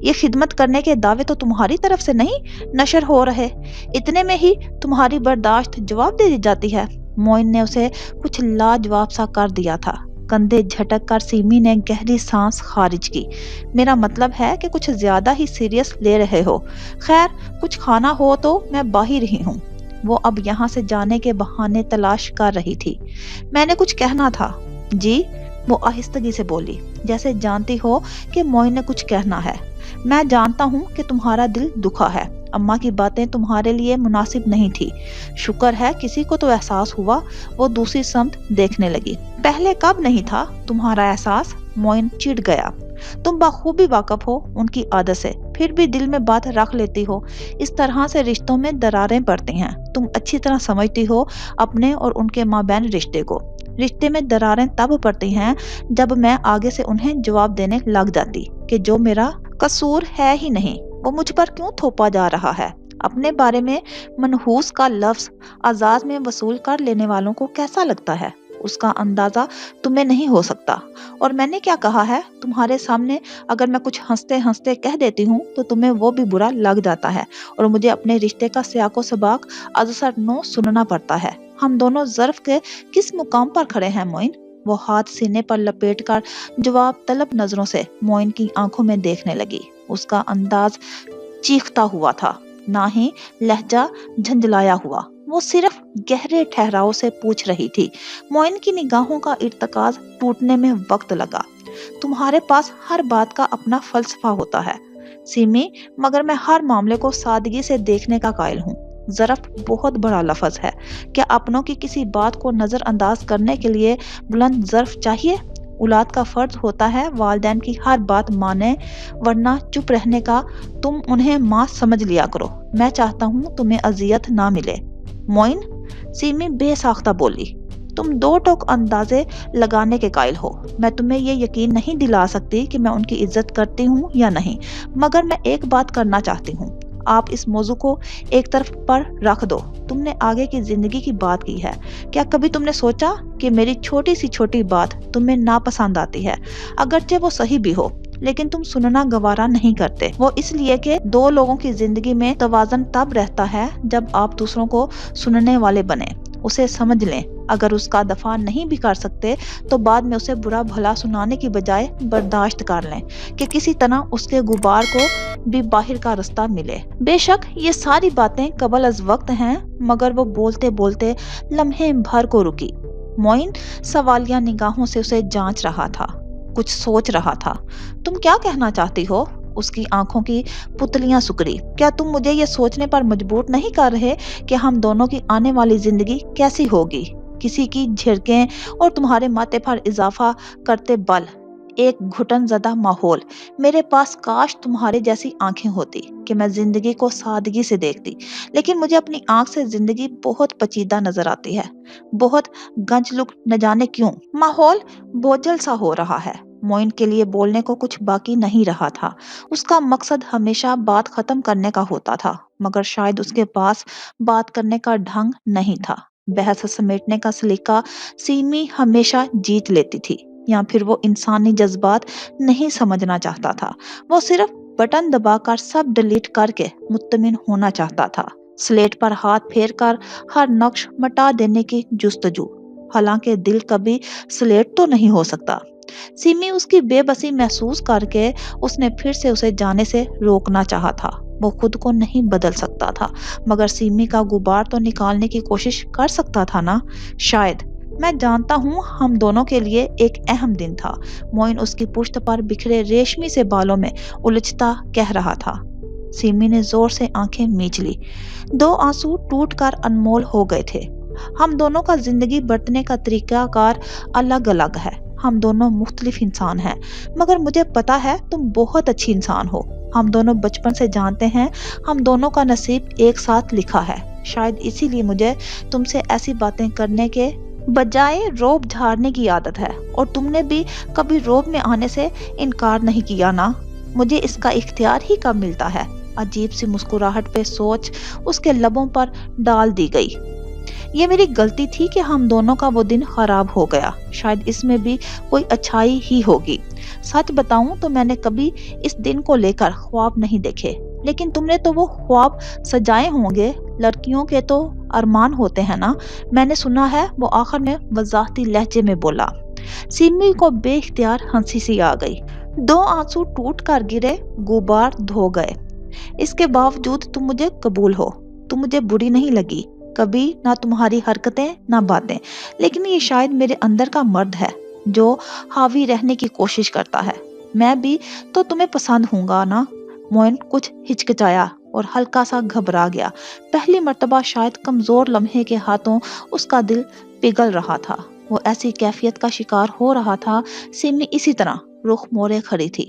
یہ خدمت کرنے کے دعوے تو تمہاری طرف سے نہیں نشر ہو رہے، اتنے میں ہی تمہاری برداشت جواب دے جاتی ہے۔ موئن نے اسے کچھ لاجواب سا کر دیا تھا۔ کندھے جھٹک کر سیمی نے گہری سانس خارج کی۔ میرا مطلب ہے کہ کچھ زیادہ ہی سیریس لے رہے ہو۔ خیر، کچھ کھانا ہو تو میں باہر ہی ہوں۔ وہ اب یہاں سے جانے کے بہانے تلاش کر رہی تھی۔ میں نے کچھ کہنا تھا۔ جی، وہ آہستگی سے بولی، جیسے جانتی ہو کہ موئن نے کچھ کہنا ہے۔ میں جانتا ہوں کہ تمہارا دل دکھا ہے۔ اماں کی باتیں تمہارے لیے مناسب نہیں تھی۔ شکر ہے کسی کو تو احساس ہوا۔ وہ دوسری سمت دیکھنے لگی۔ پہلے کب نہیں تھا تمہارا احساس؟ موئن چڑ گیا۔ تم بخوبی واقف ہو ان کی عادت سے، پھر بھی دل میں بات رکھ لیتی ہو۔ اس طرح سے رشتوں میں دراریں پڑتی ہیں۔ تم اچھی طرح سمجھتی ہو اپنے اور ان کے مابین رشتے کو۔ رشتے میں دراریں تب پڑتی ہیں جب میں آگے سے انہیں جواب دینے لگ جاتی کہ جو میرا قصور ہے ہی نہیں، وہ مجھ پر کیوں تھوپا جا رہا ہے۔ اپنے بارے میں منحوس کا لفظ آزاد میں وصول کر لینے والوں کو کیسا لگتا ہے، اس کا اندازہ تمہیں نہیں ہو سکتا۔ اور میں نے کیا کہا ہے تمہارے سامنے؟ اگر میں کچھ ہنستے ہنستے کہہ دیتی ہوں تو تمہیں وہ بھی برا لگ جاتا ہے اور مجھے اپنے رشتے کا سیاق و سباق ازسر نو سننا پڑتا ہے۔ ہم دونوں ظرف کے کس مقام پر کھڑے ہیں موئن؟ وہ ہاتھ سینے پر لپیٹ کر جواب طلب نظروں سے موئن کی آنکھوں میں دیکھنے لگی۔ اس کا انداز چیختا ہوا تھا، نہ ہی لہجہ جھنجھلایا ہوا۔ وہ صرف گہرے ٹھہراؤ سے پوچھ رہی تھی۔ موئن کی نگاہوں کا ارتکاز ٹوٹنے میں وقت لگا۔ تمہارے پاس ہر بات کا اپنا فلسفہ ہوتا ہے سیمی، مگر میں ہر معاملے کو سادگی سے دیکھنے کا قائل ہوں۔ ظرف بہت بڑا لفظ ہے۔ کیا اپنوں کی کسی بات کو نظر انداز کرنے کے لیے بلند ظرف چاہیے؟ اولاد کا فرض ہوتا ہے والدین کی ہر بات مانے، ورنہ چپ رہنے کا۔ تم انہیں ماں سمجھ لیا کرو۔ میں چاہتا ہوں تمہیں اذیت نہ ملے۔ موئن، سیمی بے ساختہ بولی، تم دو ٹوک اندازے لگانے کے قائل ہو۔ میں تمہیں یہ یقین نہیں دلا سکتی کہ میں ان کی عزت کرتی ہوں یا نہیں، مگر میں ایک بات کرنا چاہتی ہوں۔ آپ اس موضوع کو ایک طرف پر رکھ دو۔ تم نے آگے کی زندگی کی بات کی ہے۔ کیا کبھی تم نے سوچا کہ میری چھوٹی سی چھوٹی بات تمہیں ناپسند آتی ہے؟ اگرچہ وہ صحیح بھی ہو، لیکن تم سننا گوارا نہیں کرتے۔ وہ اس لیے کہ دو لوگوں کی زندگی میں توازن تب رہتا ہے جب آپ دوسروں کو سننے والے بنیں، اسے سمجھ لیں۔ اگر اس کا دفاع نہیں بھی کر سکتے تو بعد میں اسے برا بھلا سنانے کی بجائے برداشت کر لیں کہ کسی طرح اس کے غبار کو بھی باہر کا رستہ ملے۔ بے شک یہ ساری باتیں قبل از وقت ہیں، مگر وہ بولتے بولتے لمحے بھر کو رکی۔ موئن سوالیہ نگاہوں سے اسے جانچ رہا تھا، کچھ سوچ رہا تھا۔ تم کیا کہنا چاہتی ہو؟ اس کی آنکھوں کی پتلیاں سکڑی۔ کیا تم مجھے یہ سوچنے پر مجبور نہیں کر رہے کہ ہم دونوں کی آنے والی زندگی کیسی ہوگی؟ کسی کی جھڑکیں اور تمہارے ماتھے پر اضافہ کرتے بل، ایک گھٹن زدہ ماحول۔ میرے پاس کاش تمہارے جیسی آنکھیں ہوتی کہ میں زندگی کو سادگی سے دیکھتی، لیکن مجھے اپنی آنکھ سے زندگی بہت پیچیدہ نظر آتی ہے، بہت گنج لک نہ جانے کیوں۔ ماحول بوجھل سا ہو رہا ہے۔ موئن کے لیے بولنے کو کچھ باقی نہیں رہا تھا۔ اس کا مقصد ہمیشہ بات ختم کرنے کا ہوتا تھا، مگر شاید اس کے پاس بات کرنے کا ڈھنگ نہیں تھا۔ بحث سمیٹنے کا سلیقہ سیمی ہمیشہ جیت لیتی تھی، یا پھر وہ انسانی جذبات نہیں سمجھنا چاہتا تھا۔ وہ صرف بٹن دبا کر سب ڈیلیٹ کر کے مطمئن ہونا چاہتا تھا، سلیٹ پر ہاتھ پھیر کر ہر نقش مٹا دینے کی جستجو۔ حالانکہ دل کبھی سلیٹ تو نہیں ہو سکتا۔ سیمی اس کی بے بسی محسوس کر کے اس نے پھر سے اسے جانے سے روکنا چاہا تھا۔ وہ خود کو نہیں بدل سکتا تھا، مگر سیمی کا غبار تو نکالنے کی کوشش کر سکتا تھا نا۔ شاید، میں جانتا ہوں ہم دونوں کے لیے ایک اہم دن تھا، موئن اس کی پشت پر بکھرے ریشمی سے بالوں میں الجھتا کہہ رہا تھا۔ سیمی نے زور سے آنکھیں میچ لی۔ دو آنسو ٹوٹ کر انمول ہو گئے تھے۔ ہم دونوں کا زندگی برتنے کا طریقہ کار الگ الگ ہے۔ ہم دونوں مختلف انسان ہیں، مگر مجھے پتا ہے تم بہت اچھی انسان ہو۔ ہم دونوں بچپن سے جانتے ہیں، ہم دونوں کا نصیب ایک ساتھ لکھا ہے۔ شاید اسی لیے مجھے تم سے ایسی باتیں کرنے کے بجائے روب جھاڑنے کی عادت ہے، اور تم نے بھی کبھی روب میں آنے سے انکار نہیں کیا نا۔ مجھے اس کا اختیار ہی کب ملتا ہے؟ عجیب سی مسکراہٹ پہ سوچ اس کے لبوں پر ڈال دی گئی۔ یہ میری غلطی تھی کہ ہم دونوں کا وہ دن خراب ہو گیا، شاید اس میں بھی کوئی اچھائی ہی ہوگی۔ سچ بتاؤں تو میں نے کبھی اس دن کو لے کر خواب نہیں دیکھے، لیکن تم نے تو وہ خواب سجائے ہوں گے، لڑکیوں کے تو ارمان ہوتے ہیں نا، میں نے سنا ہے، وہ آخر میں وضاحتی لہجے میں بولا۔ سیمی کو بے اختیار ہنسی سی آ گئی۔ دو آنسو ٹوٹ کر گرے، غبار دھو گئے۔ اس کے باوجود تم مجھے قبول ہو، تم مجھے بری نہیں لگی کبھی، نہ تمہاری حرکتیں نہ باتیں، لیکن یہ شاید میرے اندر کا مرد ہے جو حاوی رہنے کی کوشش کرتا ہے۔ میں بھی تو تمہیں پسند ہوں گا نا؟ موئن کچھ ہچکچایا اور ہلکا سا گھبرا گیا۔ پہلی مرتبہ شاید کمزور لمحے کے ہاتھوں اس کا دل پگھل رہا تھا، وہ ایسی کیفیت کا شکار ہو رہا تھا۔ سیمی اسی طرح رخ موڑے کھڑی تھی۔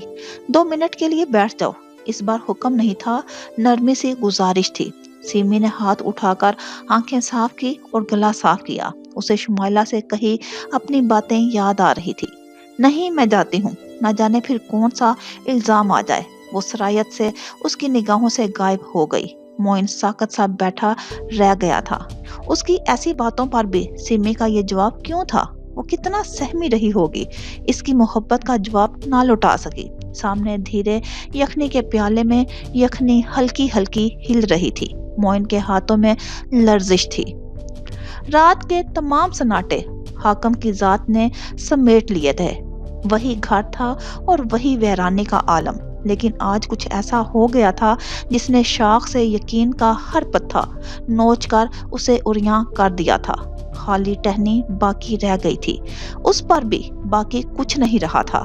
2 منٹ کے لیے بیٹھ جاؤ، اس بار حکم نہیں تھا، نرمی سی گزارش تھی۔ سیمی نے ہاتھ اٹھا کر آنکھیں صاف کی اور گلا صاف کیا۔ اسے شمائلہ سے کہی اپنی باتیں یاد آ رہی تھی۔ نہیں، میں جاتی ہوں، نہ جانے پھر کون سا الزام آ جائے۔ وہ سرایت سے اس کی نگاہوں سے غائب ہو گئی۔ موئن ساکت سا بیٹھا رہ گیا تھا۔ اس کی ایسی باتوں پر بھی سیمی کا یہ جواب کیوں تھا؟ وہ کتنا سہمی رہی ہوگی، اس کی محبت کا جواب نہ لوٹا سکی۔ سامنے دھیرے یخنی کے پیالے میں یخنی ہلکی ہلکی ہل رہی تھی، موئن کے ہاتھوں میں لرزش تھی۔ رات کے تمام سناٹے حاکم کی ذات نے سمیٹ لیے تھے، وہی گھر تھا اور وہی ویرانی کا عالم، لیکن آج کچھ ایسا ہو گیا تھا جس نے شاخ سے یقین کا ہر پتھا نوچ کر اسے عریاں کر دیا تھا۔ خالی ٹہنی باقی رہ گئی تھی، اس پر بھی باقی کچھ نہیں رہا تھا۔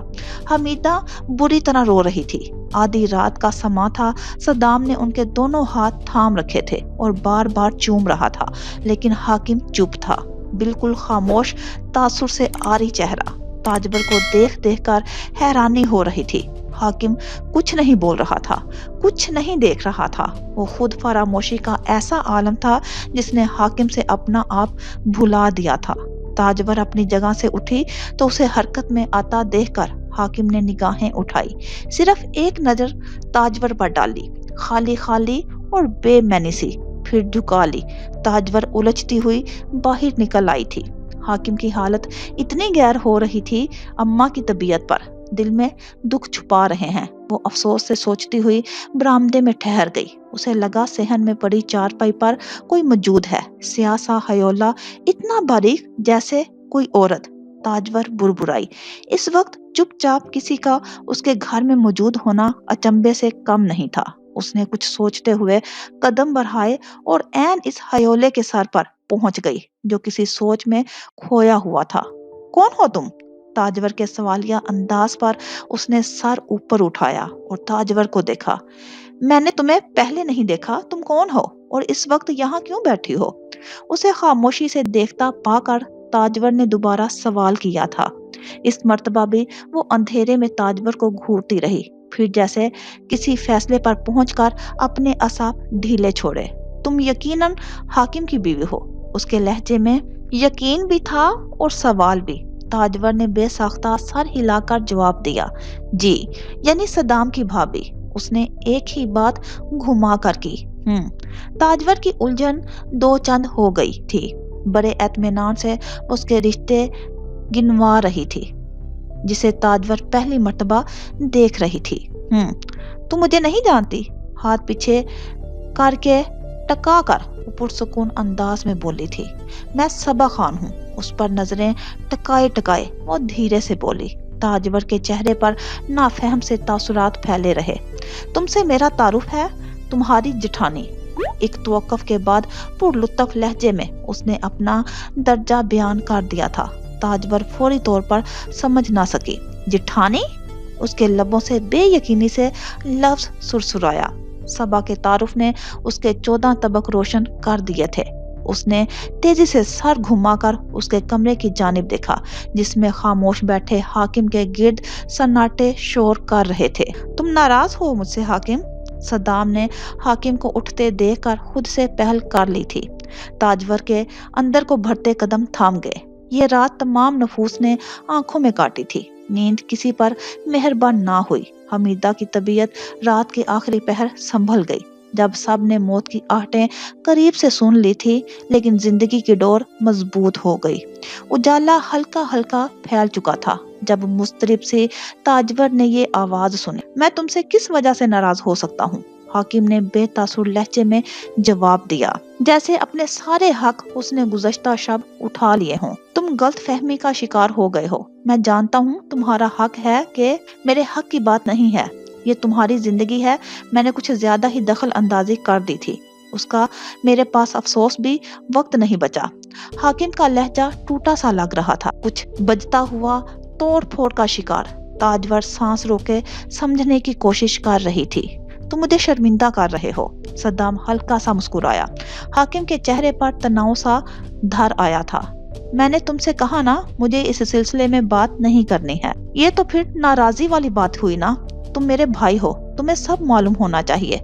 حمیدہ بری طرح رو رہی تھی۔ آدھی رات کا سماں تھا، صدام نے ان کے دونوں ہاتھ تھام رکھے تھے اور بار بار چوم رہا تھا، لیکن حاکم چپ تھا، بالکل خاموش، تاثر سے عاری چہرہ۔ تاجور کو دیکھ دیکھ کر حیرانی ہو رہی تھی۔ حاکم کچھ نہیں بول رہا تھا، کچھ نہیں دیکھ رہا تھا۔ وہ خود فراموشی کا ایسا عالم تھا جس نے حاکم سے اپنا آپ بھلا دیا تھا۔ تاجور اپنی جگہ سے اٹھی تو اسے حرکت میں آتا دیکھ کر حاکم نے نگاہیں اٹھائی، صرف ایک نظر تاجور پر ڈالی، خالی خالی اور بے معنی سی، پھر جھکا لی۔ تاجور الجھتی ہوئی باہر نکل آئی تھی۔ حاکم کی حالت اتنی غیر ہو رہی تھی، اماں کی طبیعت پر دل میں دکھ چھپا رہے ہیں، وہ افسوس سے سوچتی ہوئی برآمدے میں ٹھہر گئی۔ اسے لگا صحن میں پڑی چارپائی پر کوئی موجود ہے، سیاہ سا حیولہ، اتنا باریک جیسے کوئی عورت۔ تاجور بربرائی۔ اس وقت چپ چاپ کسی کا اس کے گھر میں موجود ہونا اچنبے سے کم نہیں تھا۔ اس نے کچھ سوچتے ہوئے قدم بڑھائے اور عین اس حیولے کے سر پر پہنچ گئی جو کسی سوچ میں کھویا ہوا تھا۔ کون ہو تم؟ تاجور کے سوالیہ انداز پر اس نے سر اوپر اٹھایا اور تاجور کو دیکھا۔ میں نے تمہیں پہلے نہیں دیکھا، تم کون ہو اور اس وقت یہاں کیوں بیٹھی ہو؟ اسے خاموشی سے دیکھتا پا کر تاجور نے دوبارہ سوال کیا تھا۔ اس مرتبہ بھی وہ اندھیرے میں تاجور کو گھورتی رہی، پھر جیسے کسی فیصلے پر پہنچ کر اپنے اعصاب ڈھیلے چھوڑے۔ تم یقیناً حاکم کی بیوی ہو؟ اس کے لہجے میں یقین بھی تھا اور سوال بھی۔ تاجور نے بے ساختہ سر ہلا کر جواب دیا، جی، یعنی صدام کی بھابی۔ اس نے ایک ہی بات گھما کر کی۔ تاجور کی الجھن دو چند ہو گئی تھی۔ بڑے اطمینان سے اس کے رشتے گنوا رہی تھی جسے تاجور پہلی مرتبہ دیکھ رہی تھی۔ تم مجھے نہیں جانتی؟ ہاتھ پیچھے کر کے ٹکا کر پرسکون انداز میں بولی تھی۔ میں صبا خان ہوں۔ اس پر نظریں ٹکائے ٹکائے وہ دھیرے سے بولی۔ تاجور کے چہرے پر نافہم سے تاثرات پھیلے رہے۔ تم سے میرا تعارف ہے، تمہاری جٹھانی۔ ایک توقف کے بعد پرلطف لہجے میں اس نے اپنا درجہ بیان کر دیا تھا۔ تاجور فوری طور پر سمجھ نہ سکی۔ جٹھانی؟ اس کے لبوں سے بے یقینی سے لفظ سرسرایا۔ صبا کے تعارف نے اس کے 14 طبق روشن کر دیے تھے۔ اس نے تیزی سے سر گھما کر اس کے کمرے کی جانب دیکھا جس میں خاموش بیٹھے حاکم کے گرد سناٹے شور کر رہے تھے۔ تم ناراض ہو مجھ سے حاکم؟ صدام نے حاکم کو اٹھتے دیکھ کر خود سے پہل کر لی تھی۔ تاجور کے اندر کو بڑھتے قدم تھام گئے۔ یہ رات تمام نفوس نے آنکھوں میں کاٹی تھی، نیند کسی پر مہربان نہ ہوئی۔ حمیدہ کی طبیعت رات کے آخری پہر سنبھل گئی۔ جب سب نے موت کی آہٹیں قریب سے سن لی تھی، لیکن زندگی کی ڈور مضبوط ہو گئی۔ اجالا ہلکا ہلکا پھیل چکا تھا جب مضطرب سے تاجور نے یہ آواز سنی، میں تم سے کس وجہ سے ناراض ہو سکتا ہوں؟ حاکم نے بے تاثر لہجے میں جواب دیا، جیسے اپنے سارے حق اس نے گزشتہ شب اٹھا لیے ہوں۔ تم غلط فہمی کا شکار ہو گئے ہو۔ میں جانتا ہوں تمہارا حق ہے کہ میرے حق کی بات نہیں ہے، یہ تمہاری زندگی ہے۔ میں نے کچھ زیادہ ہی دخل اندازی کر دی تھی، اس کا میرے پاس افسوس بھی وقت نہیں بچا۔ حاکم کا لہجہ ٹوٹا سا لگ رہا تھا، کچھ بجتا ہوا، توڑ پھوڑ کا شکار۔ تاجور سانس روکے سمجھنے کی کوشش کر رہی تھی۔ تم مجھے شرمندہ کر رہے ہو۔ صدام ہلکا سا مسکرایا۔ حاکم کے چہرے پر تناؤ سا دھر آیا تھا۔ میں نے تم سے کہا نا، مجھے اس سلسلے میں بات نہیں کرنی ہے۔ یہ تو پھر ناراضی والی بات ہوئی نا؟ تم میرے بھائی ہو، تمہیں سب معلوم ہونا چاہیے۔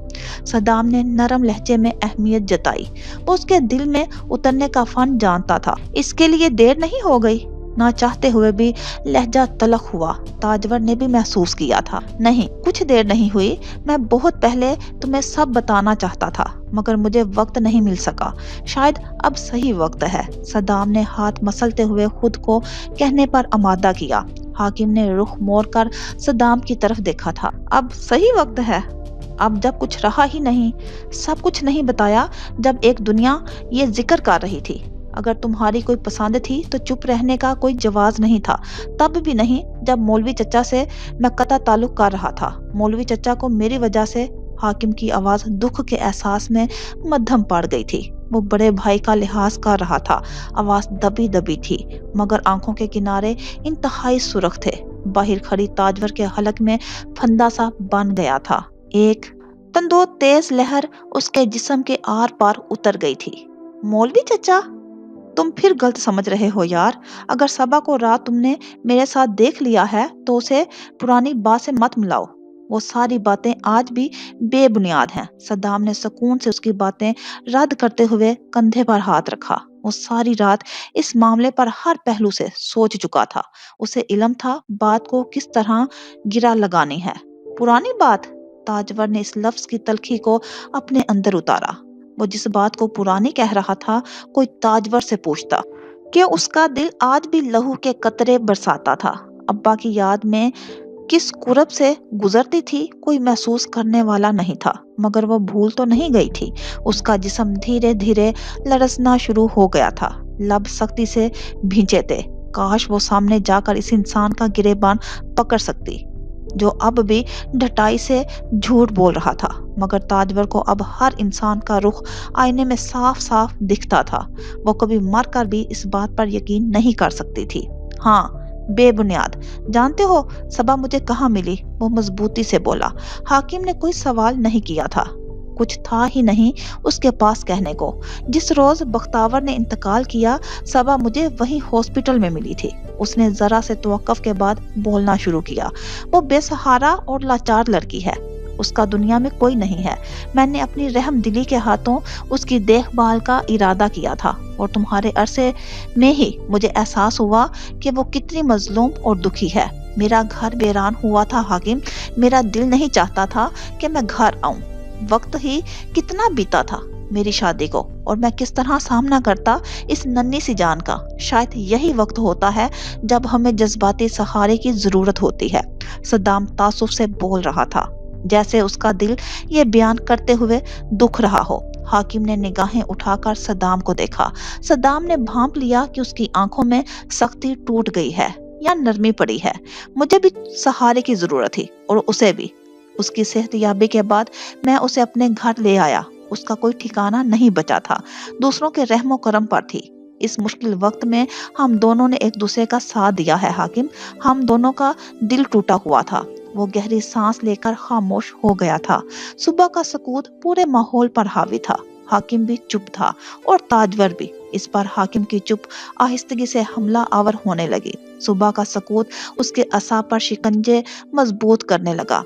صدام نے نرم لہجے میں اہمیت جتائی۔ وہ اس کے دل میں اترنے کا فن جانتا تھا۔ اس کے لیے دیر نہیں ہو گئی؟ نہ چاہتے ہوئے بھی لہجہ تلخ ہوا۔ تاجور نے بھی محسوس کیا تھا، نہیں، کچھ دیر نہیں ہوئی۔ میں بہت پہلے تمہیں سب بتانا چاہتا تھا، مگر مجھے وقت نہیں مل سکا۔ شاید اب صحیح وقت ہے۔ صدام نے ہاتھ مسلتے ہوئے خود کو کہنے پر آمادہ کیا۔ حاکم نے رخ موڑ کر صدام کی طرف دیکھا تھا۔ اب صحیح وقت ہے؟ اب جب کچھ رہا ہی نہیں، سب کچھ نہیں بتایا، جب ایک دنیا یہ ذکر کر رہی تھی۔ اگر تمہاری کوئی پسند تھی تو چپ رہنے کا کوئی جواز نہیں تھا، تب بھی نہیں جب مولوی چچا سے میں قطع تعلق کر رہا تھا۔ مولوی چچا کو میری وجہ سے۔ حاکم کی آواز دکھ کے احساس میں مدھم پڑ گئی تھی۔ وہ بڑے بھائی کا لحاظ کر رہا تھا۔ آواز دبی دبی تھی، مگر آنکھوں کے کنارے انتہائی سرخ تھے۔ باہر کھڑی تاجور کے حلق میں پھندا سا بن گیا تھا۔ ایک تندو تیز لہر اس کے جسم کے آر پار اتر گئی تھی۔ مولوی چچا؟ تم پھر غلط سمجھ رہے ہو یار۔ اگر صبا کو رات تم نے میرے ساتھ دیکھ لیا ہے تو اسے پرانی بات سے مت ملاؤ۔ وہ ساری باتیں آج بھی بے بنیاد ہیں۔ صدام نے سکون سے اس کی باتیں رد کرتے ہوئے کندھے پر ہاتھ رکھا۔ وہ ساری رات اس معاملے پر ہر پہلو سے سوچ چکا تھا۔ اسے علم تھا بات کو کس طرح گرا لگانی ہے۔ پرانی بات؟ تاجور نے اس لفظ کی تلخی کو اپنے اندر اتارا۔ وہ جس بات کو پرانی کہہ رہا تھا، کوئی تاجور سے پوچھتا کہ اس کا دل آج بھی لہو کے قطرے برساتا تھا۔ ابا کی یاد میں کس قرب سے گزرتی تھی کوئی محسوس کرنے والا نہیں تھا، مگر وہ بھول تو نہیں گئی تھی۔ اس کا جسم دھیرے دھیرے لرزنا شروع ہو گیا تھا، لب سختی سے بھینچے تھے۔ کاش وہ سامنے جا کر اس انسان کا گریبان پکڑ سکتی جو اب بھی ڈھٹائی سے جھوٹ بول رہا تھا، مگر تاجور کو اب ہر انسان کا رخ آئینے میں صاف صاف دکھتا تھا۔ وہ کبھی مر کر بھی اس بات پر یقین نہیں کر سکتی تھی۔ ہاں، بے بنیاد۔ جانتے ہو صبا مجھے کہاں ملی؟ وہ مضبوطی سے بولا۔ حاکم نے کوئی سوال نہیں کیا تھا، کچھ تھا ہی نہیں اس کے پاس کہنے کو۔ جس روز بختاور نے انتقال کیا، صبا مجھے وہیں ہاسپٹل میں ملی تھی۔ اس نے ذرا سے توقف کے بعد بولنا شروع کیا۔ وہ بے سہارا اور لاچار لڑکی ہے، اس کا دنیا میں کوئی نہیں ہے۔ میں نے اپنی رحم دلی کے ہاتھوں اس کی دیکھ بھال کا ارادہ کیا تھا، اور تمہارے عرصے میں ہی مجھے احساس ہوا کہ وہ کتنی مظلوم اور دکھی ہے۔ میرا گھر ویران ہوا تھا حاکم، میرا دل نہیں چاہتا تھا کہ میں گھر آؤں۔ وقت ہی کتنا بیتا تھا میری شادی کو، اور میں کس طرح سامنا کرتا اس ننھی سی جان کا۔ شاید یہی وقت ہوتا ہے جب ہمیں جذباتی سہارے کی ضرورت ہوتی ہے۔ صدام تعصب سے بول رہا تھا، جیسے اس کا دل یہ بیان کرتے ہوئے دکھ رہا ہو۔ حاکم نے نگاہیں اٹھا کر صدام کو دیکھا۔ صدام نے بھانپ لیا کہ اس کی آنکھوں میں سختی ٹوٹ گئی ہے یا نرمی پڑی ہے۔ مجھے بھی سہارے کی ضرورت تھی، اور اسے بھی۔ اس کی صحت یابی کے بعد میں اسے اپنے گھر لے آیا۔ اس کا کوئی ٹھکانہ نہیں بچا تھا، دوسروں کے رحم و کرم پر تھی۔ اس مشکل وقت میں ہم دونوں نے ایک دوسرے کا ساتھ دیا ہے حاکم۔ ہم دونوں کا دل ٹوٹا ہوا تھا۔ وہ گہری سانس لے کر خاموش ہو گیا تھا۔ صبح کا سکوت پورے ماحول پر حاوی تھا۔ حاکم بھی چپ تھا، اور تاجور بھی۔ اس پر حاکم کی چپ آہستگی سے حملہ آور ہونے لگی۔ صبح کا سکوت اس کے اعصاب پر شکنجے مضبوط کرنے لگا۔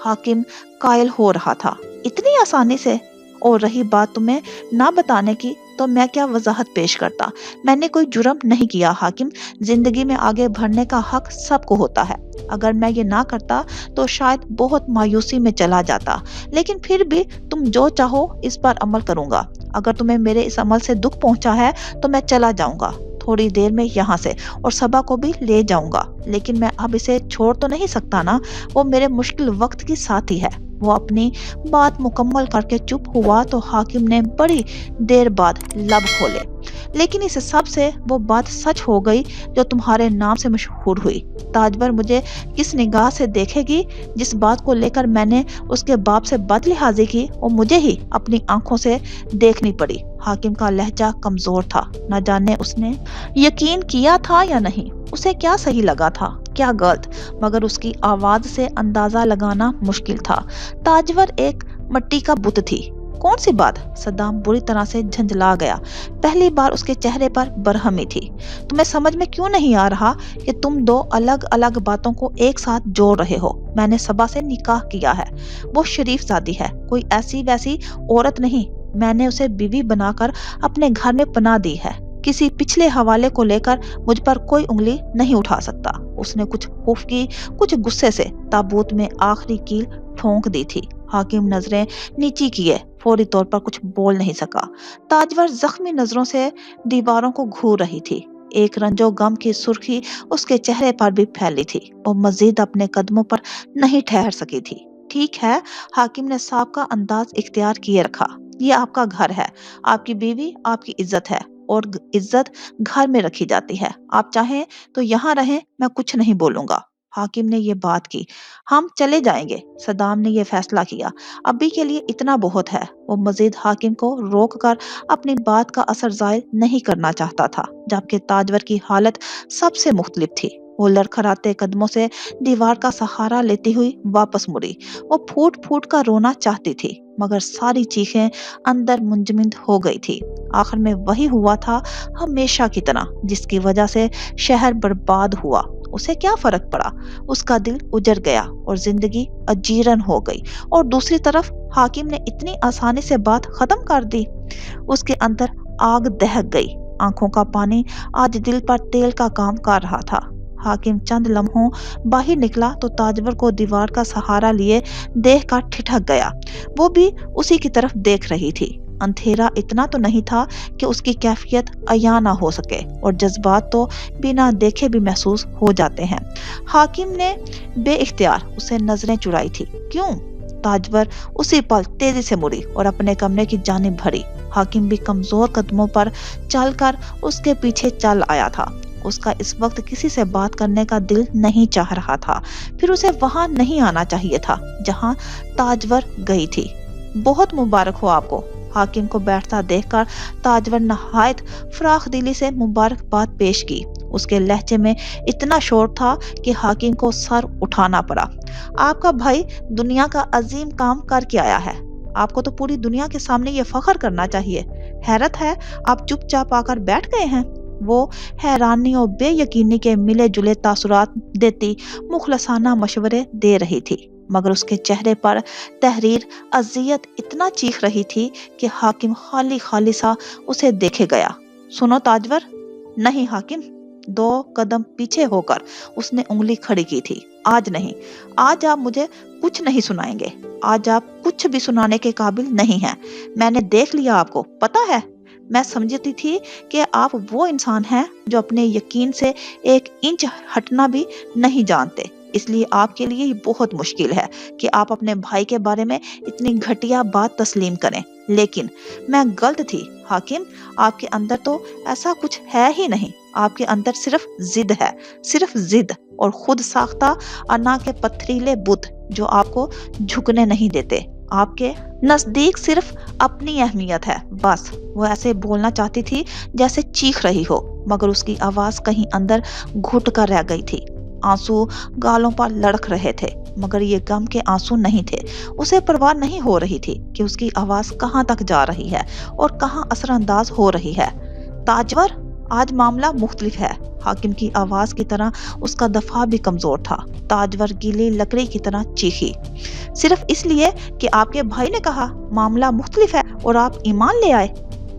حاکم قائل ہو رہا تھا، اتنی آسانی سے؟ اور رہی بات تمہیں نہ بتانے کی تو میں کیا وضاحت پیش کرتا۔ میں نے کوئی جرم نہیں کیا حاکم، زندگی میں آگے بڑھنے کا حق سب کو ہوتا ہے۔ اگر میں یہ نہ کرتا تو شاید بہت مایوسی میں چلا جاتا، لیکن پھر بھی تم جو چاہو اس پر عمل کروں گا۔ اگر تمہیں میرے اس عمل سے دکھ پہنچا ہے تو میں چلا جاؤں گا تھوڑی دیر میں یہاں سے، اور صبا کو بھی لے جاؤں گا، لیکن میں اب اسے چھوڑ تو نہیں سکتا نا، وہ میرے مشکل وقت کی ساتھی ہے۔ وہ اپنی بات مکمل کر کے چپ ہوا تو حاکم نے بڑی دیر بعد لب کھولے، لیکن اس سب سے وہ بات سچ ہو گئی جو تمہارے نام سے مشہور ہوئی۔ تاجور مجھے کس نگاہ سے دیکھے گی؟ جس بات کو لے کر میں نے اس کے باپ سے بد لحاظی کی وہ مجھے ہی اپنی آنکھوں سے دیکھنی پڑی۔ حاکم کا لہجہ کمزور تھا، نہ جانے اس نے یقین کیا تھا یا نہیں، اسے کیا صحیح لگا تھا کیا غلط، مگر اس کی آواز سے اندازہ لگانا مشکل تھا۔ تاجور ایک مٹی کا بت تھی۔ کون سی بات؟ صدام بری طرح سے جھنجھلا گیا۔ پہلی بار اس کے چہرے پر برہمی تھی۔ تمہیں سمجھ میں کیوں نہیں آ رہا کہ تم دو الگ الگ باتوں کو ایک ساتھ جوڑ رہے ہو؟ میں نے صبا سے نکاح کیا ہے، وہ شریف زادی ہے، کوئی ایسی ویسی عورت نہیں۔ میں نے اسے بیوی بنا کر اپنے گھر میں پناہ دی ہے۔ کسی پچھلے حوالے کو لے کر مجھ پر کوئی انگلی نہیں اٹھا سکتا۔ اس نے کچھ خفگی، کچھ غصے سے تابوت میں آخری کیل ٹھونک دی تھی۔ حاکم نظریں نیچی کیے، فوری طور پر کچھ بول نہیں سکا۔ تاجور زخمی نظروں سے دیواروں کو گھور رہی تھی۔ ایک رنج و غم کی سرخی اس کے چہرے پر بھی پھیلی تھی۔ وہ مزید اپنے قدموں پر نہیں ٹھہر سکی تھی۔ ٹھیک ہے، حاکم نے سابقہ انداز اختیار کیے رکھا، یہ آپ کا گھر ہے، آپ کی بیوی آپ کی عزت ہے، اور عزت گھر میں رکھی جاتی ہے۔ آپ چاہیں تو یہاں رہیں، میں کچھ نہیں بولوں گا۔ حاکم نے یہ بات کی۔ ہم چلے جائیں گے، صدام نے یہ فیصلہ کیا، ابھی کے لیے اتنا بہت ہے۔ وہ مزید حاکم کو روک کر اپنی بات کا اثر زائل نہیں کرنا چاہتا تھا، جبکہ تاجور کی حالت سب سے مختلف تھی۔ وہ لڑکھڑاتے قدموں سے دیوار کا سہارا لیتی ہوئی واپس مڑی۔ وہ پھوٹ پھوٹ کر رونا چاہتی تھی، مگر ساری چیخیں اندر منجمد ہو گئی تھی۔ آخر میں وہی ہوا تھا ہمیشہ کی طرح جس کی وجہ سے شہر برباد ہوا۔ اسے کیا فرق پڑا؟ اس کا دل اجڑ گیا اور زندگی اجیرن ہو گئی، اور دوسری طرف حاکم نے اتنی آسانی سے بات ختم کر دی۔ اس کے اندر آگ دہک گئی، آنکھوں کا پانی آج دل پر تیل کا کام کر رہا تھا۔ حاکم چند لمحوں باہر نکلا تو تاجور کو دیوار کا سہارا لیے دیکھ کر ٹھٹک گیا۔ وہ بھی اسی کی طرف دیکھ رہی تھی۔ اندھیرا اتنا تو نہیں تھا کہ اس کی کیفیت عیاں نہ ہو سکے، اور جذبات تو بنا دیکھے بھی محسوس ہو جاتے ہیں۔ حاکم نے بے اختیار اسے نظریں چرائی تھی۔ کیوں؟ تاجور اسی پل تیزی سے مڑی اور اپنے کمرے کی جانب بڑھی۔ حاکم بھی کمزور قدموں پر چل کر اس کے پیچھے چل آیا تھا۔ اس کا اس وقت کسی سے بات کرنے کا دل نہیں چاہ رہا تھا، پھر اسے وہاں نہیں آنا چاہیے تھا جہاں تاجور گئی تھی۔ بہت مبارک ہو آپ کو۔ حاکم کو بیٹھتا دیکھ کر تاجور نہایت فراخ دلی سے مبارکباد پیش کی۔ اس کے لہجے میں اتنا شور تھا کہ حاکم کو سر اٹھانا پڑا۔ آپ کا بھائی دنیا کا عظیم کام کر کے آیا ہے، آپ کو تو پوری دنیا کے سامنے یہ فخر کرنا چاہیے۔ حیرت ہے آپ چپ چاپ آ کر بیٹھ گئے ہیں۔ وہ حیرانی اور بے یقینی کے ملے جلے تاثرات دیتی مخلصانہ مشورے دے رہی تھی، مگر اس کے چہرے پر تحریر اذیت اتنا چیخ رہی تھی کہ حاکم خالی خالی سا اسے دیکھے گیا۔ سنو تاجور۔ نہیں حاکم۔ 2 قدم پیچھے ہو کر اس نے انگلی کھڑی کی تھی۔ آج نہیں، آج آپ مجھے کچھ نہیں سنائیں گے، آج آپ کچھ بھی سنانے کے قابل نہیں ہیں۔ میں نے دیکھ لیا آپ کو، پتا ہے، میں سمجھتی تھی کہ آپ وہ انسان ہیں جو اپنے یقین سے 1 انچ ہٹنا بھی نہیں جانتے، اس لیے آپ کے لیے یہ بہت مشکل ہے کہ آپ اپنے بھائی کے بارے میں اتنی گھٹیا بات تسلیم کریں۔ لیکن میں غلط تھی حاکم، آپ کے اندر تو ایسا کچھ ہے ہی نہیں، آپ کے اندر صرف ضد ہے، صرف ضد، اور خود ساختہ انا کے پتھریلے بت جو آپ کو جھکنے نہیں دیتے۔ آپ کے نزدیک صرف اپنی اہمیت ہے، بس۔ وہ ایسے بولنا چاہتی تھی جیسے چیخ رہی ہو، مگر اس کی آواز کہیں اندر گھٹ کر رہ گئی تھی۔ آنسو گالوں پر لڑکھ رہے تھے، مگر یہ غم کے آنسو نہیں تھے۔ اسے پرواہ نہیں ہو رہی تھی کہ اس کی آواز کہاں تک جا رہی ہے اور کہاں اثر انداز ہو رہی ہے۔ تاجور، آج معاملہ مختلف ہے۔ حاکم کی آواز کی طرح اس کا دفاع بھی کمزور تھا۔ تاجور گیلی لکڑی کی طرح چیخی، صرف اس لیے کہ آپ کے بھائی نے کہا معاملہ مختلف ہے اور آپ ایمان لے آئے۔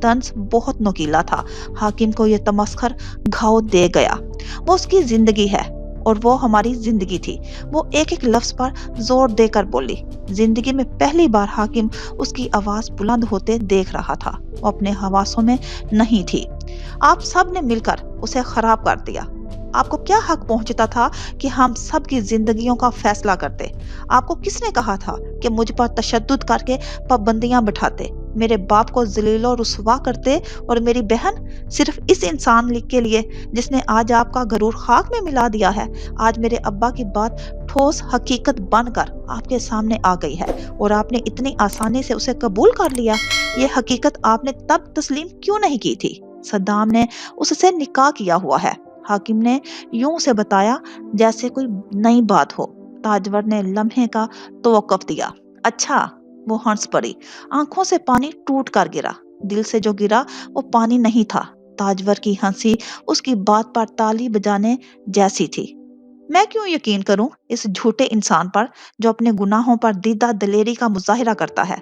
طنز بہت نوکیلا تھا۔ حاکم کو یہ تمسخر گھاؤ دے گیا۔ وہ اس کی زندگی ہے اور وہ ہماری زندگی تھی۔ وہ ایک ایک لفظ پر زور دے کر بولی۔ زندگی میں پہلی بار حاکم اس کی آواز بلند ہوتے دیکھ رہا تھا۔ وہ اپنے حواسوں میں نہیں تھی۔ آپ سب نے مل کر اسے خراب کر دیا۔ آپ کو کیا حق پہنچتا تھا کہ ہم سب کی زندگیوں کا فیصلہ کرتے؟ آپ کو کس نے کہا تھا کہ مجھ پر تشدد کر کے پابندیاں بٹھاتے، میرے باپ کو ذلیل و رسوا کرتے اور میری بہن؟ صرف اس انسان کے لیے جس نے آج آپ کا غرور خاک میں ملا دیا ہے۔ آج میرے ابا کی بات ٹھوس حقیقت بن کر آپ کے سامنے آ گئی ہے اور آپ نے اتنی آسانی سے اسے قبول کر لیا۔ یہ حقیقت آپ نے تب تسلیم کیوں نہیں کی تھی؟ صدام نے اس سے نکاح کیا ہوا ہے، حاکم نے یوں سے بتایا جیسے کوئی نئی بات ہو۔ تاجور نے لمحے کا توقف دیا۔ اچھا، وہ ہنس پڑی۔ آنکھوں سے پانی ٹوٹ کر گرا۔ دل سے جو گرا وہ پانی نہیں تھا۔ تاجور کی ہنسی اس کی بات پر تالی بجانے جیسی تھی۔ میں کیوں یقین کروں اس جھوٹے انسان پر جو اپنے گناہوں پر دیدہ دلیری کا مظاہرہ کرتا ہے؟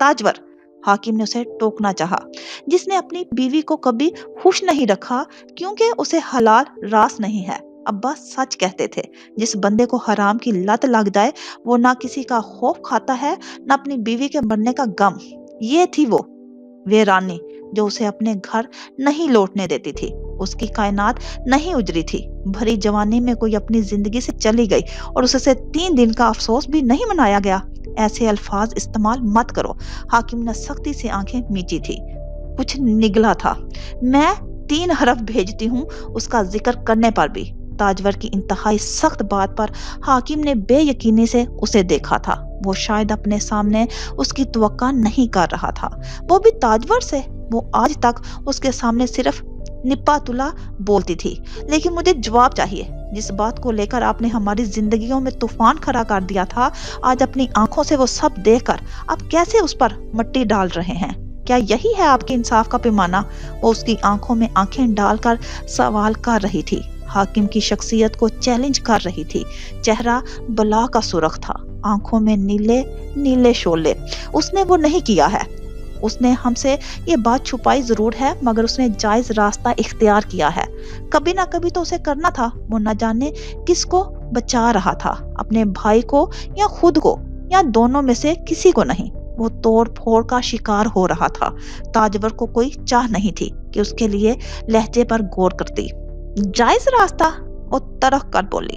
تاجور، حاکم نے اسے ٹوکنا چاہا، جس نے اپنی بیوی کو کبھی خوش نہیں رکھا کیونکہ اسے حلال راس نہیں ہے۔ ابا سچ کہتے تھے، جس بندے کو حرام کی لت لگ جائے وہ نہ کسی کا خوف کھاتا ہے نہ اپنی بیوی کے مرنے کا غم۔ یہ تھی وہ ویرانی جو اسے اپنے گھر نہیں لوٹنے دیتی تھی۔ اس کی کائنات نہیں اجری تھی۔ بھری جوانی میں کوئی اپنی زندگی سے چلی گئی اور اسے 3 دن کا افسوس بھی نہیں منایا گیا۔ ایسے الفاظ استعمال مت کرو۔ حاکم نے سختی سے آنکھیں میچی تھی۔ کچھ نگلا تھا۔ میں 3 حرف بھیجتی ہوں اس کا ذکر کرنے پر بھی۔ تاجور کی انتہائی سخت بات پر حاکم نے بے یقینی سے اسے دیکھا تھا۔ وہ شاید اپنے سامنے اس کی توقع نہیں کر رہا تھا، وہ بھی تاجور سے۔ وہ آج تک اس کے سامنے صرف نپا تلا بولتی تھی۔ لیکن مجھے جواب چاہیے۔ جس بات کو لے کر آپ نے ہماری زندگیوں میں طوفان کھڑا کر دیا تھا، آج اپنی آنکھوں سے وہ سب دیکھ کر آپ کیسے اس پر مٹی ڈال رہے ہیں؟ کیا یہی ہے آپ کے انصاف کا پیمانہ؟ وہ اس کی آنکھوں میں آنکھیں ڈال کر سوال کر رہی تھی، حاکم کی شخصیت کو چیلنج کر رہی تھی۔ چہرہ بلا کا سرخ تھا، آنکھوں میں نیلے نیلے شعلے۔ اس نے وہ نہیں کیا ہے۔ اس نے ہم سے یہ بات چھپائی ضرور ہے، مگر اس نے جائز راستہ اختیار کیا ہے۔ کبھی نہ کبھی تو اسے کرنا تھا۔ وہ نہ جانے کس کو بچا رہا تھا، اپنے بھائی کو یا خود کو، یا دونوں میں سے کسی کو نہیں۔ وہ توڑ پھوڑ کا شکار ہو رہا تھا۔ تاجور کو کوئی چاہ نہیں تھی کہ اس کے لیے لہجے پر غور کرتی۔ جائز راستہ؟ وہ ترخ کر بولی۔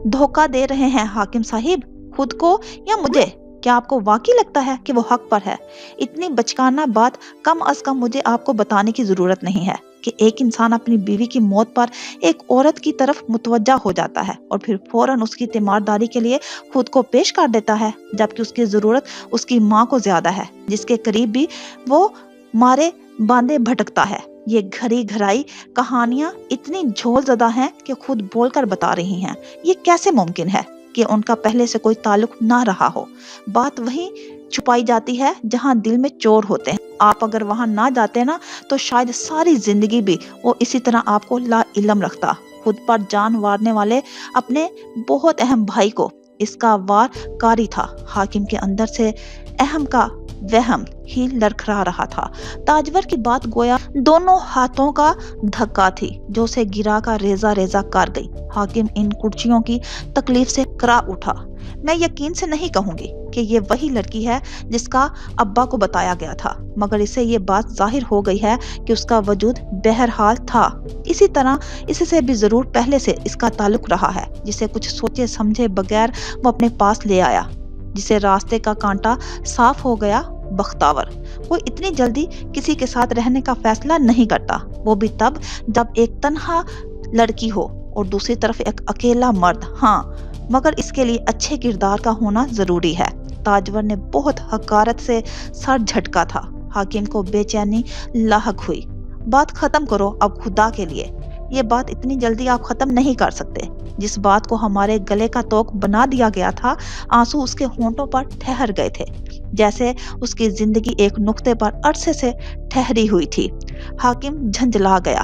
دھوکہ دے رہے ہیں حاکم صاحب، خود کو یا مجھے؟ کیا آپ کو واقعی لگتا ہے کہ وہ حق پر ہے؟ اتنی بچکانہ بات کم از کم مجھے آپ کو بتانے کی ضرورت نہیں ہے کہ ایک انسان اپنی بیوی کی موت پر ایک عورت کی طرف متوجہ ہو جاتا ہے اور پھر فوراً اس کی تیمارداری کے لیے خود کو پیش کر دیتا ہے، جبکہ اس کی ضرورت اس کی ماں کو زیادہ ہے، جس کے قریب بھی وہ مارے باندھے بھٹکتا ہے۔ یہ گھری گھرائی کہانیاں اتنی جھول زدہ ہیں کہ خود بول کر بتا رہی ہیں۔ یہ کیسے ممکن ہے کہ ان کا پہلے سے کوئی تعلق نہ رہا ہو؟ بات وہیں چھپائی جاتی ہے جہاں دل میں چور ہوتے ہیں۔ آپ اگر وہاں نہ جاتے نا تو شاید ساری زندگی بھی وہ اسی طرح آپ کو لا علم رکھتا، خود پر جان وارنے والے اپنے بہت اہم بھائی کو۔ اس کا وار کاری تھا۔ حاکم کے اندر سے اہم کا وہم ہی لڑکھڑا رہا تھا۔ تاجور کی بات گویا دونوں ہاتھوں کا دھکا تھی جو اسے گرا کر ریزہ ریزہ کر گئی۔ حاکم ان کرچیوں کی تکلیف سے کرا اٹھا۔ میں یقین سے نہیں کہوں گی کہ یہ وہی لڑکی ہے جس کا ابا کو بتایا گیا تھا، مگر اسے یہ بات ظاہر ہو گئی ہے کہ اس کا وجود بہرحال تھا۔ اسی طرح اس سے بھی ضرور پہلے سے اس کا تعلق رہا ہے، جسے کچھ سوچے سمجھے بغیر وہ اپنے پاس لے آیا، جسے راستے کا کانٹا صاف ہو گیا۔ بختاور کوئی اتنی جلدی کسی کے ساتھ رہنے کا فیصلہ نہیں کرتا، وہ بھی تب جب ایک تنہا لڑکی ہو اور دوسری طرف ایک اکیلا مرد۔ ہاں، مگر اس کے لیے اچھے کردار کا ہونا ضروری ہے۔ تاجور نے بہت حقارت سے سر جھٹکا تھا۔ حاکم کو بے چینی لاحق ہوئی۔ بات ختم کرو اب خدا کے لیے۔ یہ بات اتنی جلدی آپ ختم نہیں کر سکتے۔ جس بات کو ہمارے گلے کا توق بنا دیا گیا تھا، آنسو اس کے ہونٹوں پر ٹھہر گئے تھے، جیسے اس کی زندگی ایک نقطے پر عرصے سے ٹھہری ہوئی تھی۔ حاکم جھنجھلا گیا۔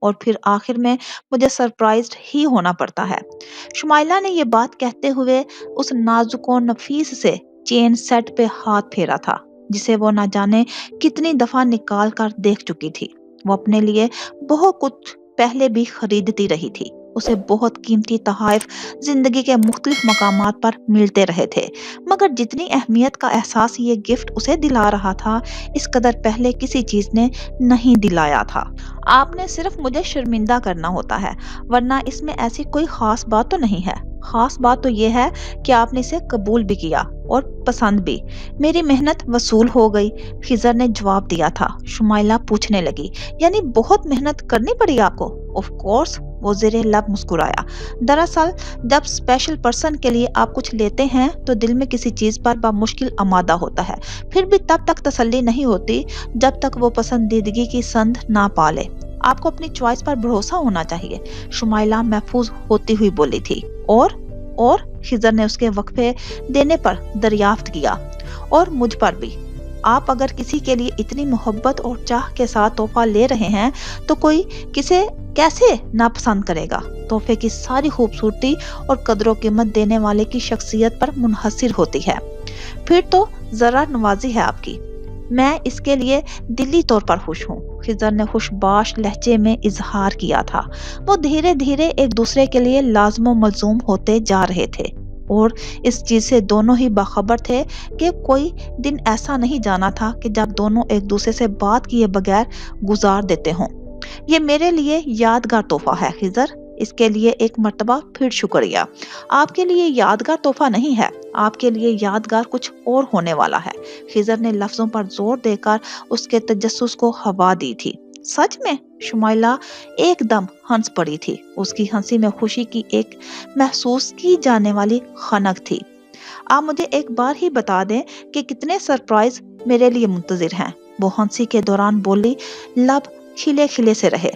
اور پھر آخر میں مجھے سرپرائزڈ ہی ہونا پڑتا ہے۔ شمائلہ نے یہ بات کہتے ہوئے اس نازک و نفیس سے چین سیٹ پہ ہاتھ پھیرا تھا جسے وہ نہ جانے کتنی دفعہ نکال کر دیکھ چکی تھی۔ وہ اپنے لیے بہت کچھ پہلے بھی خریدتی رہی تھی، اسے بہت قیمتی تحائف زندگی کے مختلف مقامات پر ملتے رہے تھے، مگر جتنی اہمیت کا احساس یہ گفٹ اسے دلا رہا تھا اس قدر پہلے کسی چیز نے نہیں دلایا تھا۔ آپ نے صرف مجھے شرمندہ کرنا ہوتا ہے، ورنہ اس میں ایسی کوئی خاص بات تو نہیں ہے۔ خاص بات تو یہ ہے کہ آپ نے اسے قبول بھی کیا اور پسند بھی۔ میری محنت وصول ہو گئی، خضر نے جواب دیا تھا۔ شمائلہ پوچھنے لگی، یعنی بہت محنت کرنی پڑی آپ کو؟ آف کورس، وہ زیر لب مسکرایا۔ دراصل جب اسپیشل پرسن کے لیے آپ کچھ لیتے ہیں تو دل میں کسی چیز پر بمشکل آمادہ ہوتا ہے، پھر بھی تب تک تسلی نہیں ہوتی جب تک وہ پسندیدگی کی سند نہ پالے۔ آپ کو اپنی چوائس پر بھروسہ ہونا چاہیے، شمائلہ محفوظ ہوتی ہوئی بولی تھی۔ اور خضر نے اس کے وقفے دینے پر دریافت کیا، اور مجھ پر بھی۔ آپ اگر کسی کے لیے اتنی محبت اور چاہ کے ساتھ تحفہ لے رہے ہیں تو کوئی کسے کیسے ناپسند کرے گا؟ تحفے کی ساری خوبصورتی اور قدر و قیمت دینے والے کی شخصیت پر منحصر ہوتی ہے۔ پھر تو ذرا نوازی ہے آپ کی، میں اس کے لیے دلی طور پر خوش ہوں، خضر نے خوش باش لہجے میں اظہار کیا تھا۔ وہ دھیرے دھیرے ایک دوسرے کے لیے لازم و ملزوم ہوتے جا رہے تھے، اور اس چیز سے دونوں ہی باخبر تھے کہ کوئی دن ایسا نہیں جانا تھا کہ جب دونوں ایک دوسرے سے بات کیے بغیر گزار دیتے ہوں۔ یہ میرے لیے یادگار تحفہ ہے خضر، اس کے لیے ایک مرتبہ پھر شکریہ۔ آپ کے لیے یادگار تحفہ نہیں ہے، آپ کے لیے یادگار کچھ اور ہونے والا ہے۔ خضر نے لفظوں پر زور دے کر اس کے تجسس کو ہوا دی تھی۔ سچ میں؟ شمائلہ ایک دم ہنس پڑی تھی، اس کی ہنسی میں خوشی کی ایک محسوس کی جانے والی خنک تھی۔ آپ مجھے ایک بار ہی بتا دیں کہ کتنے سرپرائز میرے لیے منتظر ہیں، وہ ہنسی کے دوران بولی، لب کھلے کھلے سے رہے۔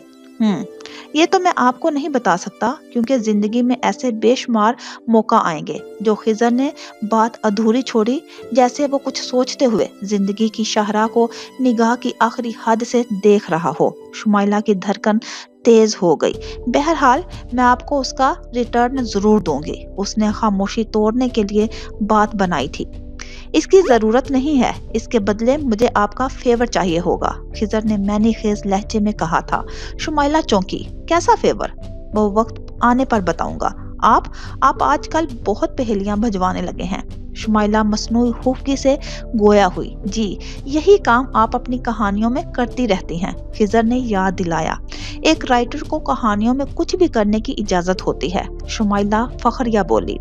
یہ تو میں آپ کو نہیں بتا سکتا، کیونکہ زندگی میں ایسے بے شمار موقع آئیں گے۔ جو خضر نے بات ادھوری چھوڑی، جیسے وہ کچھ سوچتے ہوئے زندگی کی شاہراہ کو نگاہ کی آخری حد سے دیکھ رہا ہو۔ شمائلہ کی دھڑکن تیز ہو گئی۔ بہرحال میں آپ کو اس کا ریٹرن ضرور دوں گی، اس نے خاموشی توڑنے کے لیے بات بنائی تھی۔ اس کی ضرورت نہیں ہے، اس کے بدلے مجھے آپ کا فیور چاہیے ہوگا، خضر نے معنی خیز لہجے میں کہا تھا۔ شمائلہ چونکی۔ کیسا فیور؟ وہ وقت آنے پر بتاؤں گا۔ آپ آج کل بہت پہیلیاں بھجوانے لگے ہیں، شمائلہ مصنوعی خفگی سے گویا ہوئی۔ جی، یہی کام آپ اپنی کہانیوں میں کرتی رہتی ہیں، خضر نے یاد دلایا۔ ایک رائٹر کو کہانیوں میں کچھ بھی کرنے کی اجازت ہوتی ہے، شمائلہ فخریہ بولی۔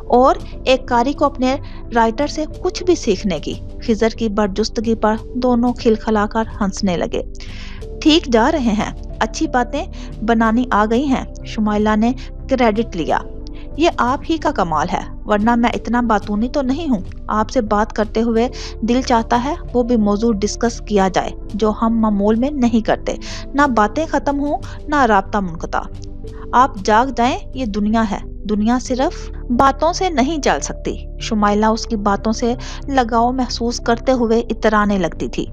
اور ایک قاری کو اپنے رائٹر سے کچھ بھی سیکھنے کی۔ خضر کی برجستگی پر دونوں کھلکھلا کر ہنسنے لگے۔ ٹھیک جا رہے ہیں، اچھی باتیں بنانی آ گئی ہیں، شمائلہ نے کریڈٹ لیا۔ یہ آپ ہی کا کمال ہے، ورنہ میں اتنا باتونی تو نہیں ہوں۔ آپ سے بات کرتے ہوئے دل چاہتا ہے وہ بھی موضوع ڈسکس کیا جائے جو ہم معمول میں نہیں کرتے، نہ باتیں ختم ہوں نہ رابطہ منقطع۔ آپ جاگ جائیں، یہ دنیا ہے، دنیا صرف باتوں سے نہیں چل سکتی۔ شمائلہ اس کی باتوں سے لگاؤ محسوس کرتے ہوئے اترانے لگتی تھی۔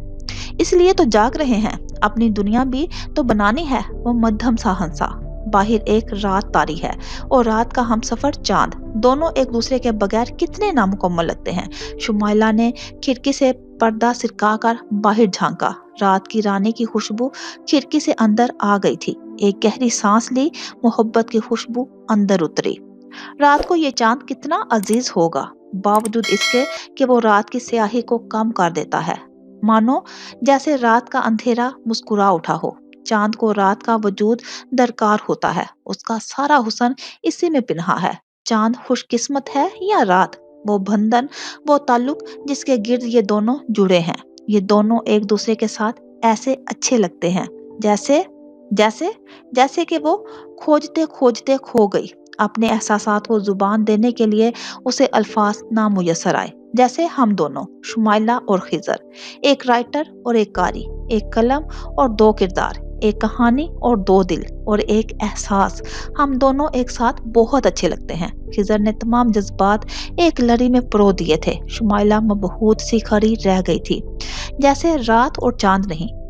اس لیے تو جاگ رہے ہیں، اپنی دنیا بھی تو بنانی ہے۔ وہ مدھم سا ہنسا۔ باہر ایک رات طاری ہے اور رات کا ہم سفر چاند، دونوں ایک دوسرے کے بغیر کتنے نامکمل لگتے ہیں۔ شمائلہ نے کھڑکی سے پردہ سرکا کر باہر جھانکا۔ رات کی رانی کی خوشبو کھڑکی سے اندر آ گئی تھی۔ ایک گہری سانس لی، محبت کی خوشبو اندر اتری۔ رات کو یہ چاند کتنا عزیز ہوگا، باوجود اس کے کہ وہ رات کی سیاہی کو کم کر دیتا ہے، مانو جیسے رات کا اندھیرا مسکرا اٹھا ہو۔ چاند کو رات کا وجود درکار ہوتا ہے، اس کا سارا حسن اسی میں پنہا ہے۔ چاند خوش قسمت ہے یا رات؟ وہ بندھن، وہ تعلق جس کے گرد یہ دونوں جڑے ہیں، یہ دونوں ایک دوسرے کے ساتھ ایسے اچھے لگتے ہیں جیسے کہ وہ کھوجتے کھوجتے کھو گئی۔ اپنے احساسات کو زبان دینے کے لیے اسے الفاظ نامیسر آئے، جیسے ہم دونوں، شمائلہ اور خضر، ایک رائٹر اور ایک قاری، ایک قلم اور دو کردار، ایک کہانی اور دو دل اور ایک احساس، ہم دونوں ایک ساتھ بہت اچھے لگتے ہیں۔ خضر نے تمام جذبات ایک لڑی میں پرو دیے تھے۔ شمائلہ مبہوت سی کھڑی رہ گئی تھی، جیسے رات اور چاند نہیں،